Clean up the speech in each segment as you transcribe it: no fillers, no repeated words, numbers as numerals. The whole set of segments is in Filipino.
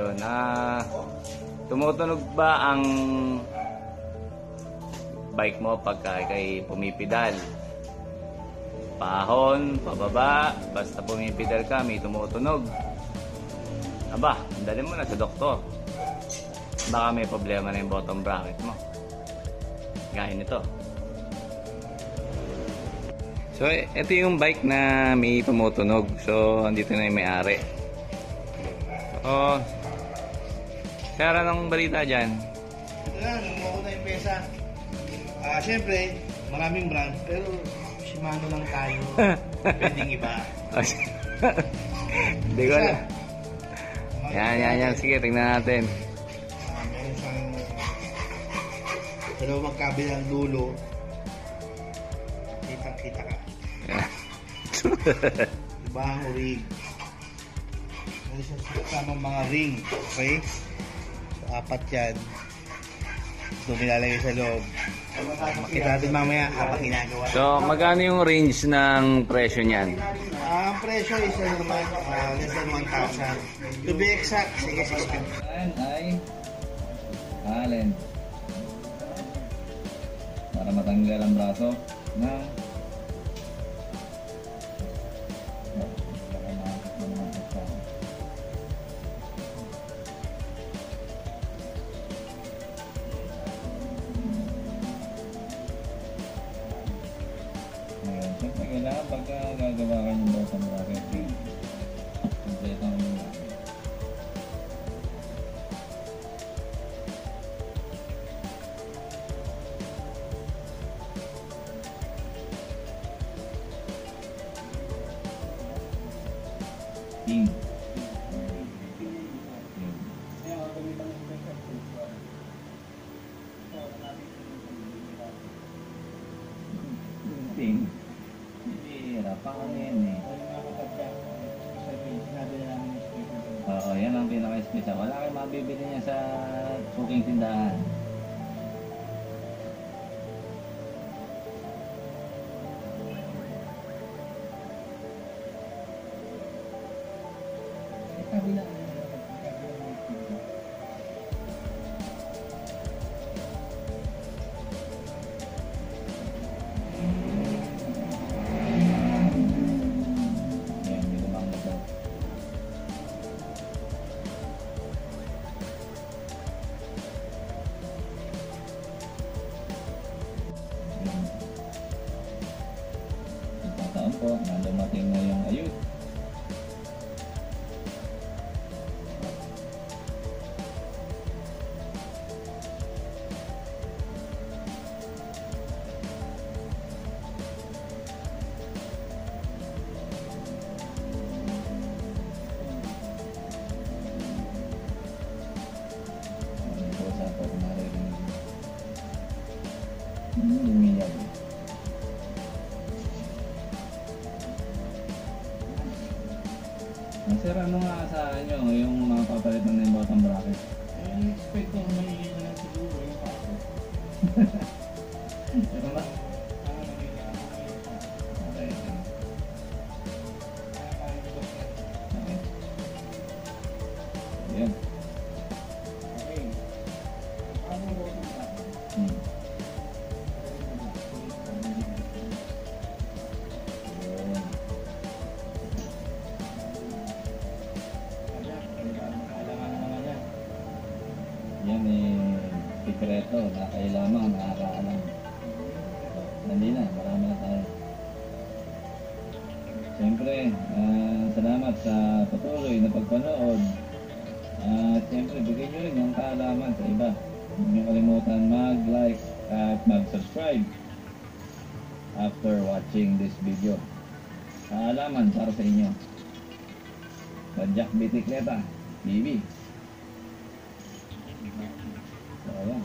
Yun, tumutunog ba ang bike mo pagka kay pumipidal? Pahon, pababa, basta pumipidal ka, may tumutunog. Aba, dali mo na sa doktor. Baka may problema na yung bottom bracket mo. Gaya nito. So, ito yung bike na may tumutunog. So, andito na yung may-ari. So, Sara, anong balita dyan? Ito na, nakuha ko na yung pesa. Siyempre, maraming brand, pero Shimano lang tayo. Pwedeng iba. Hindi ko alam. Yan. Sige, tingnan natin. Meron siyang dalawang magkabilang dulo. Kita ka. Diba ang rig? Meron siyang kasamang mga ring. Okay? So, 4 yan. Ito nilalagay sa loob. Makita natin mamaya habang ginagawa. So, magkano yung range ng presyo niyan? Ang presyo is naman less than 1,000. To be exact, sige 650. Ayan ay Allen. Para matanggal ang braso na siyempre kailangan pagka gagawa ka ng bottom bracket kompleto ang ting ting pangin eh. Oo, yan ang pinaka-special. Wala kayong mabibili niya sa suking tindahan. Po, na dumating na yung ayun. Ano po sa po kumarinig? Lumiyaw. Sir, ano nga sa inyo yung mga papalitan na yung bottom bracket? Expect ko may na siguro yung paso. Ito ba? Okay. Okay. Ayan. Okay. Yan eh, sikreto na kayo lamang nakakaalam. Hindi na, marami na tayo. Siyempre, salamat sa patuloy na pagpanood. At siyempre, bigyan nyo rin yung kaalaman sa iba. Huwag nyo kalimutan mag-like at mag-subscribe after watching this video. Kaalaman para sa inyo. Badjak Bitikleta TV. So, ayan.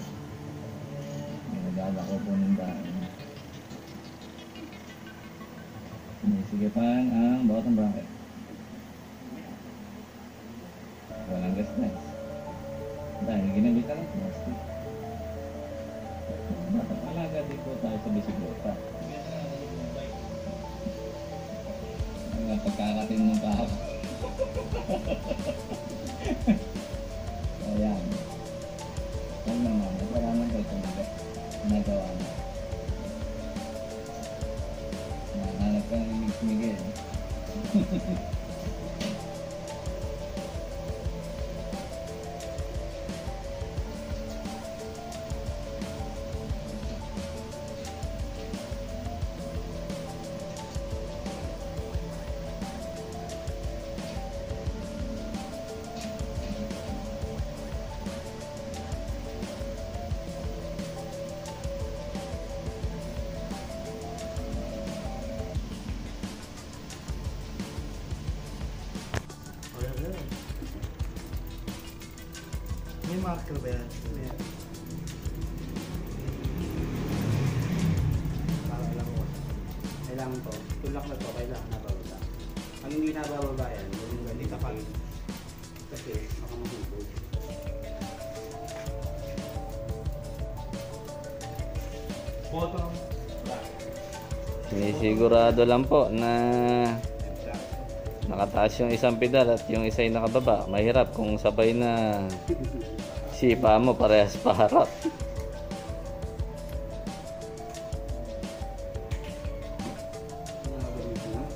May naglalako po ng daan. Sinisigapan ang bottom bracket. Walang gasgas. Dahil ginamit ng plastic. Dapat alaga din po tayo sa bisikleta. Pagkakatin ng kahap. May marker ba yan? Ayan. Para alam ko. Kailangan to. Tulak na to, kailangan nabababa. Pag hindi nabababa yan, yung Hindi kapal. kasi baka mahulog. Bottom. Sinisigurado lang po na nakataas yung isang pedal at yung isa ay nakababa. Mahirap kung sabay na sipa mo parehas paharap.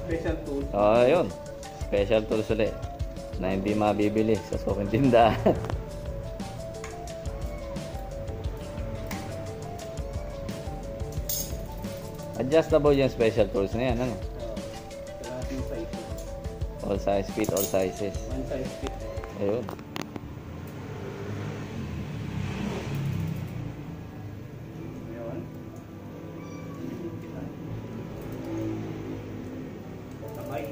Special tool. Ayun. Special tools ulit na hindi mabibili sa suking tindahan. Adjustable yung special tools na yan, ano? Sa lahat yung size. All size fit, all sizes. One size fit. Ayun. Ngayon. Sabay.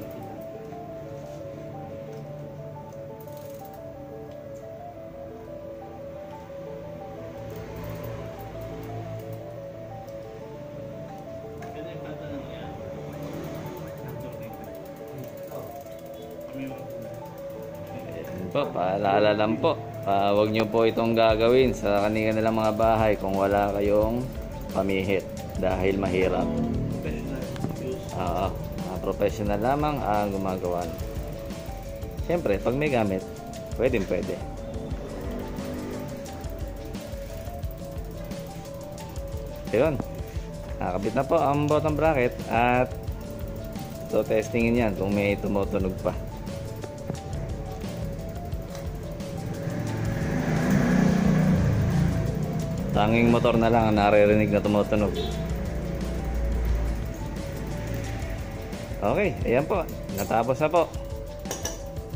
Yun po, paalala lang po. Huwag nyo po itong gagawin sa kanila nilang mga bahay kung wala kayong pamihit dahil mahirap. Professional lamang ang gumagawa. Siyempre, pag may gamit, pwedeng pwede. Ayun. Nakakabit na po ang bottom bracket at so testingin yan kung may tumutunog pa. Tanging motor na lang ang naririnig na tumutunog. Okay, ayan po. Natapos na po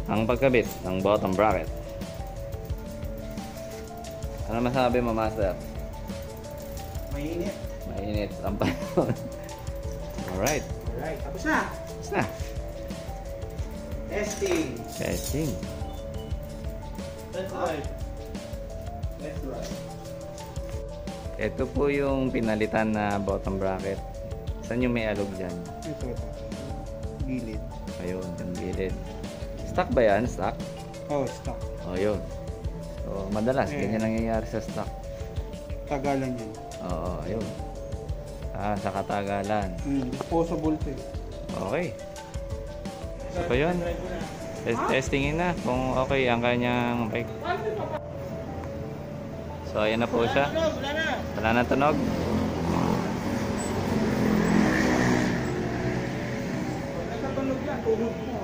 ang pagkabit ng bottom bracket. Ano masabi mo, Master? Mainit. Mainit ang panahon. Alright. Alright, tapos na. Tapos na. Testing. Testing. Let's ride. Let's ride. Ito po yung pinalitan na bottom bracket. Saan yung may alog dyan? Ito. Gilid. Ayun, yung gilid. Stock ba yan? Stock? Oh, stock. O, yun. So, madalas, ganyan nangyayari sa stock. Tagalan yan. Oo, ayun. Sa katagalan. Disposable to eh. Okay. So, pa yun. Testingin na kung okay ang kanyang bike. So, ayan na po siya. Wala na tunog. Nagkatunog yan, tuhod mo.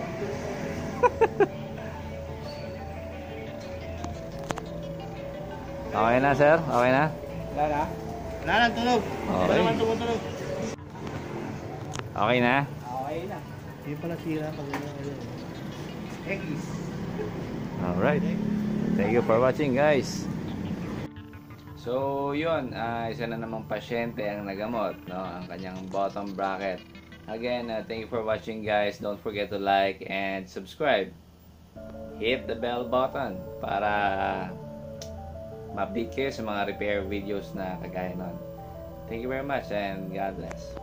Okay na, sir? Okay na? Wala na? Wala nang tunog. Okay. Wala naman tumutunog. Okay na? Okay na. Hindi pala sira pag X. Alright. Thank you for watching, guys. So, yun. Isa na namang pasyente ang nagamot, no? Ang kanyang bottom bracket. Again, thank you for watching, guys. Don't forget to like and subscribe. Hit the bell button para ma-update kayo sa mga repair videos na kagaya nun. Thank you very much and God bless.